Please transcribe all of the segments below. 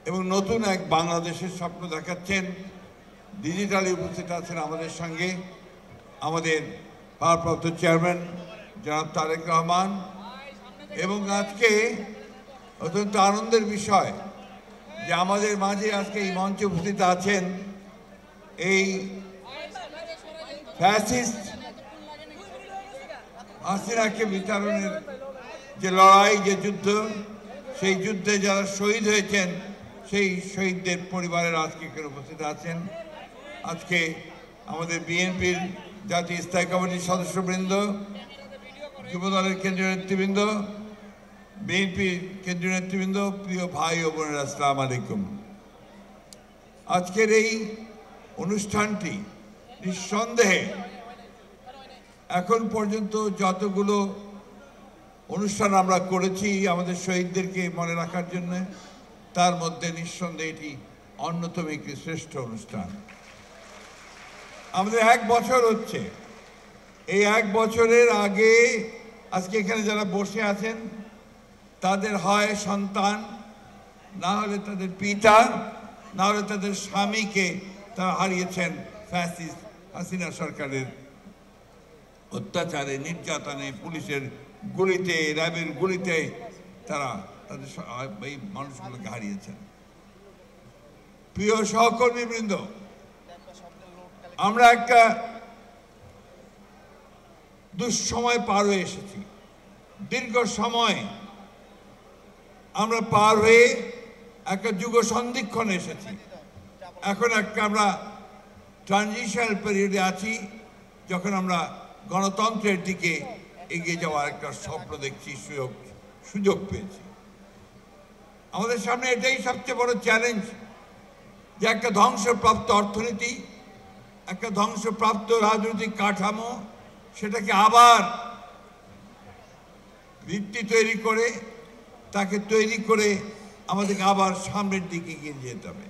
এবং নতুন এক বাংলাদেশের স্বপ্ন দেখাচ্ছেন। ডিজিটালি উপস্থিত আছেন আমাদের সঙ্গে আমাদের ভারপ্রাপ্ত চেয়ারম্যান জনাব তারেক রহমান। এবং আজকে অত্যন্ত আনন্দের বিষয় যে আমাদের মাঝে আজকে এই মঞ্চে উপস্থিত আছেন এই ফ্যাসিস্ট হাসিনাকে বিতাড়নের যে লড়াই, যে যুদ্ধ, সেই যুদ্ধে যারা শহীদ হয়েছেন সেই শহীদদের পরিবারের আজকে এখানে উপস্থিত আছেন। আজকে আমাদের বিএনপির জাতীয় স্থায়ী কমিটির সদস্যবৃন্দ, যুবদলের কেন্দ্রীয় নেতৃবৃন্দ, বিএনপির কেন্দ্রীয় নেতৃবৃন্দ, প্রিয় ভাই ও বোনেরা, আসসালামু আলাইকুম। আজকের এই অনুষ্ঠানটি নিঃসন্দেহে এখন পর্যন্ত যতগুলো অনুষ্ঠান আমরা করেছি আমাদের শহীদদেরকে মনে রাখার জন্য, তার মধ্যে নিঃসন্দেহে এটি অন্যতম একটি শ্রেষ্ঠ অনুষ্ঠান। আমাদের 1 বছর হচ্ছে। এই 1 বছরের আগে আজকে এখানে যারা বসে আছেন তাদের হয় সন্তান, না হলে তাদের পিতা, না হলে তাদের স্বামীকে তারা হারিয়েছেন ফ্যাসিস্ট হাসিনা সরকারের অত্যাচারে, নির্যাতনে, পুলিশের গুলিতে, র্যাবের গুলিতে তারা তাদের এই মানুষগুলোকে হারিয়েছেন। প্রিয় সহকর্মীবৃন্দ, আমরা একটা দুঃসময় পার হয়ে এসেছি। দীর্ঘ সময় আমরা পার হয়ে একটা যুগ সন্ধিক্ষণে এসেছি। এখন একটা আমরা ট্রানজিশনাল পিরিয়ডে আছি, যখন আমরা গণতন্ত্রের দিকে এগিয়ে যাওয়ার একটা স্বপ্ন দেখছি, সুযোগ পেয়েছি। আমাদের সামনে এটাই সবচেয়ে বড় চ্যালেঞ্জ যে একটা ধ্বংসপ্রাপ্ত অর্থনীতি, একটা ধ্বংসপ্রাপ্ত রাজনৈতিক কাঠামো, সেটাকে আবার ভিত্তি তৈরি করে, তাকে তৈরি করে আমাদেরকে আবার সামনের দিকে এগিয়ে যেতে হবে।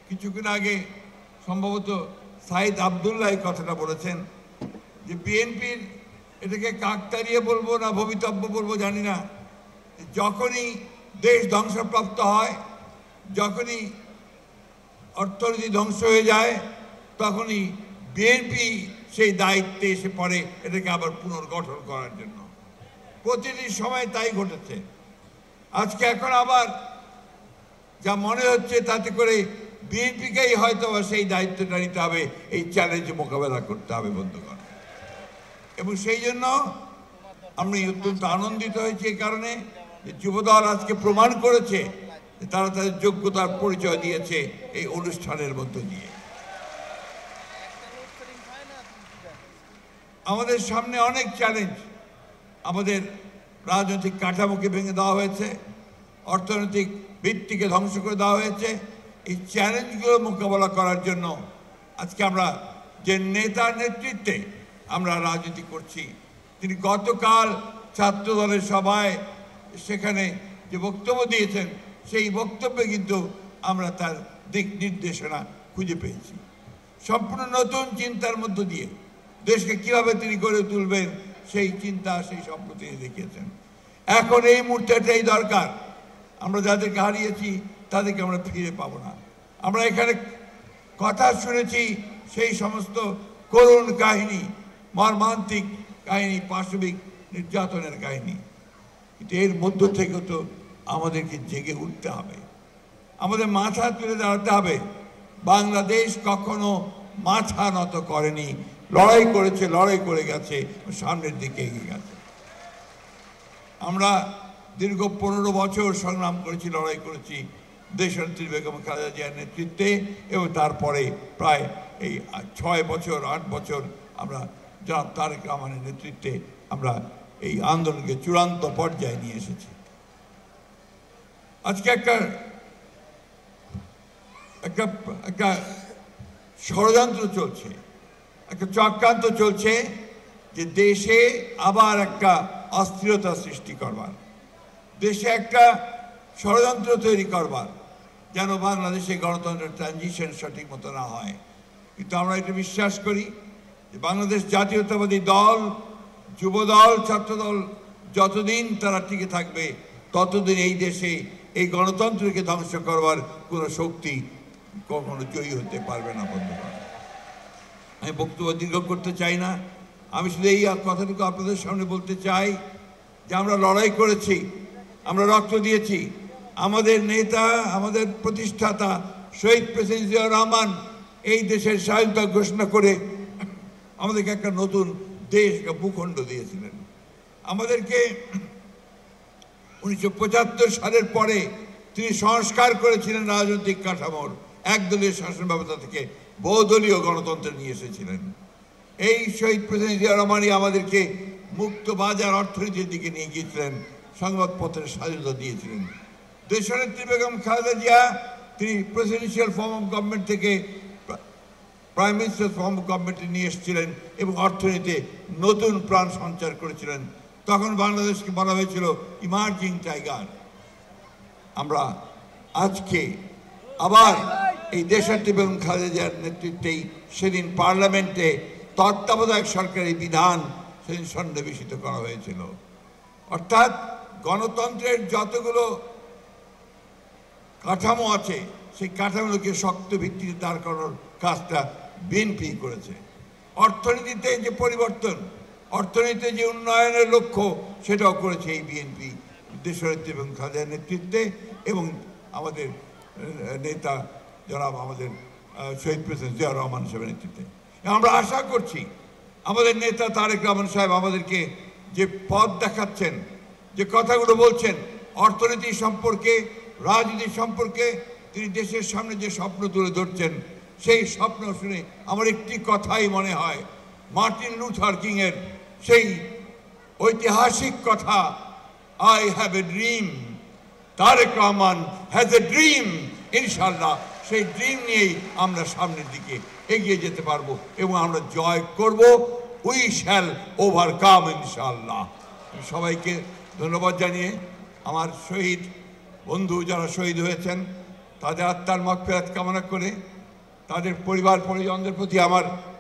কিছুক্ষণ আগে সম্ভবত সাইদ আবদুল্লাহ এই কথাটা বলেছেন যে বিএনপির এটাকে কাকতাড়িয়ে বলবো না ভবিতব্য বলবো জানি না, যখনই দেশ ধ্বংসপ্রাপ্ত হয়, যখনই অর্থনীতি ধ্বংস হয়ে যায়, তখনই বিএনপি সেই দায়িত্বে এসে পড়ে এটাকে আবার পুনর্গঠন করার জন্য। প্রতিটি সময় তাই ঘটেছে। আজকে এখন আবার যা মনে হচ্ছে তাতে করে বিএনপিকেই হয়তো সেই দায়িত্বটা নিতে হবে, এই চ্যালেঞ্জ মোকাবেলা করতে হবে বন্ধুগণ। এবং সেই জন্য আমি অত্যন্ত আনন্দিত হয়েছি এই কারণে যে যুবদল আজকে প্রমাণ করেছে যে তারা তাদের যোগ্যতার পরিচয় দিয়েছে এই অনুষ্ঠানের মধ্য দিয়ে। আমাদের সামনে অনেক চ্যালেঞ্জ। আমাদের রাজনৈতিক কাঠামোকে ভেঙে দেওয়া হয়েছে, অর্থনৈতিক ভিত্তিকে ধ্বংস করে দেওয়া হয়েছে। এই চ্যালেঞ্জগুলো মোকাবেলা করার জন্য আজকে আমরা যে নেতার নেতৃত্বে আমরা রাজনীতি করছি, তিনি গতকাল ছাত্র দলের সভায় সেখানে যে বক্তব্য দিয়েছেন, সেই বক্তব্যে কিন্তু আমরা তার দিক নির্দেশনা খুঁজে পেয়েছি। সম্পূর্ণ নতুন চিন্তার মধ্য দিয়ে দেশকে কিভাবে তিনি গড়ে তুলবেন সেই চিন্তা, সেই স্বপ্ন তিনি দেখিয়েছেন। এখন এই মুহূর্তে এটাই দরকার। আমরা যাদেরকে হারিয়েছি তাদেরকে আমরা ফিরে পাবো না। আমরা এখানে কথা শুনেছি সেই সমস্ত করুণ কাহিনী, মর্মান্তিক কাহিনী, পাশবিক নির্যাতনের কাহিনী, কিন্তু এর মধ্য থেকে তো আমাদেরকে জেগে উঠতে হবে, আমাদের মাথা তুলে দাঁড়াতে হবে। বাংলাদেশ কখনো মাথা নত করেনি, লড়াই করেছে, লড়াই করে গেছে, সামনের দিকে এগিয়ে গেছে। আমরা দীর্ঘ 15 বছর সংগ্রাম করেছি, লড়াই করেছি দেশনেত্রী বেগম খালেদা জিয়ার নেতৃত্বে, এবং তারপরে প্রায় এই 6 বছর 8 বছর আমরা জনাব তারেক রহমানের নেতৃত্বে আমরা এই আন্দোলনকে চূড়ান্ত পর্যায়ে নিয়ে এসেছি। আজকে একটা ষড়যন্ত্র চলছে, একটা চক্রান্ত চলছে যে দেশে আবার একটা অস্থিরতা সৃষ্টি করবার, দেশে একটা ষড়যন্ত্র তৈরি করবার, যেন বাংলাদেশে গণতন্ত্রের ট্রানজিশন সঠিক মতো না হয়। কিন্তু আমরা এটা বিশ্বাস করি যে বাংলাদেশ জাতীয়তাবাদী দল, যুবদল, ছাত্রদল যতদিন তারা টিকে থাকবে ততদিন এই দেশে এই গণতন্ত্রকে ধ্বংস করবার কোনো শক্তি কখনো জয়ী হতে পারবে না বন্ধুগণ। আমি বক্তব্য দীর্ঘ করতে চাই না, আমি শুধু এই কথাটুকু আপনাদের সামনে বলতে চাই যে আমরা লড়াই করেছি, আমরা রক্ত দিয়েছি। আমাদের নেতা, আমাদের প্রতিষ্ঠাতা শহীদ প্রেসিডেন্ট জিয়াউর রহমান এই দেশের স্বাধীনতা ঘোষণা করে আমাদেরকে একটা নতুন দেশ, একটা ভূখণ্ড দিয়েছিলেন। আমাদেরকে 1975 সালের পরে তিনি সংস্কার করেছিলেন রাজনৈতিক কাঠামোর, একদলীয় শাসন ব্যবস্থা থেকে বহুদলীয় গণতন্ত্রে নিয়ে এসেছিলেন। এই শহীদ প্রেসিডেন্ট জিয়াউর রহমানই আমাদেরকে মুক্ত বাজার অর্থনীতির দিকে নিয়ে গিয়েছিলেন, সংবাদপত্রের স্বাধীনতা দিয়েছিলেন। দেশনেত্রী বেগম খালেদা জিয়া তিনি প্রেসিডেন্সিয়াল ফর্ম অফ গভর্নমেন্ট থেকে প্রাইম মিনিস্টার ফর্ম অফ গভর্নমেন্টে নিয়ে এসেছিলেন এবং অর্থনীতিতে নতুন প্রাণ সঞ্চার করেছিলেন। তখন বাংলাদেশকে বলা হয়েছিল ইমার্জিং টাইগার। আমরা আজকে আবার এই দেশনেত্রী বেগম খালেদা জিয়ার নেতৃত্বেই সেদিন পার্লামেন্টে তত্ত্বাবধায়ক সরকারি বিধান সেদিন সন্নিবেশিত করা হয়েছিল। অর্থাৎ গণতন্ত্রের যতগুলো কাঠামো আছে সেই কাঠামোগুলোকে শক্ত ভিত্তিতে দাঁড় করানোর কাজটা বিএনপি করেছে। অর্থনীতিতে যে পরিবর্তন, অর্থনীতিতে যে উন্নয়নের লক্ষ্য, সেটাও করেছে এই বিএনপি দেশনেত্রী বেগম খালেদার নেতৃত্বে এবং আমাদের নেতা জনাব আমাদের শহীদ প্রেসিডেন্ট জিয়াউর রহমান সাহেবের নেতৃত্বে। আমরা আশা করছি আমাদের নেতা তারেক রহমান সাহেব আমাদেরকে যে পথ দেখাচ্ছেন, যে কথাগুলো বলছেন অর্থনীতি সম্পর্কে, রাজনীতি সম্পর্কে, তিনি দেশের সামনে যে স্বপ্ন তুলে ধরছেন, সেই স্বপ্ন শুনে আমার একটি কথাই মনে হয়, মার্টিন লুথার কিংয়ের সেই ঐতিহাসিক কথা, I have a dream, Tarique Rahman has a dream. ইনশাল্লাহ সেই ড্রিম নিয়েই আমরা সামনের দিকে এগিয়ে যেতে পারবো এবং আমরা জয় করব। উই শ্যাল ওভারকাম ইনশাল্লাহ। সবাইকে ধন্যবাদ জানিয়ে আমার শহীদ বন্ধু যারা শহীদ হয়েছেন তাদের আত্মার মাগফিরাত কামনা করে তাদের পরিবার পরিজনদের প্রতি আমার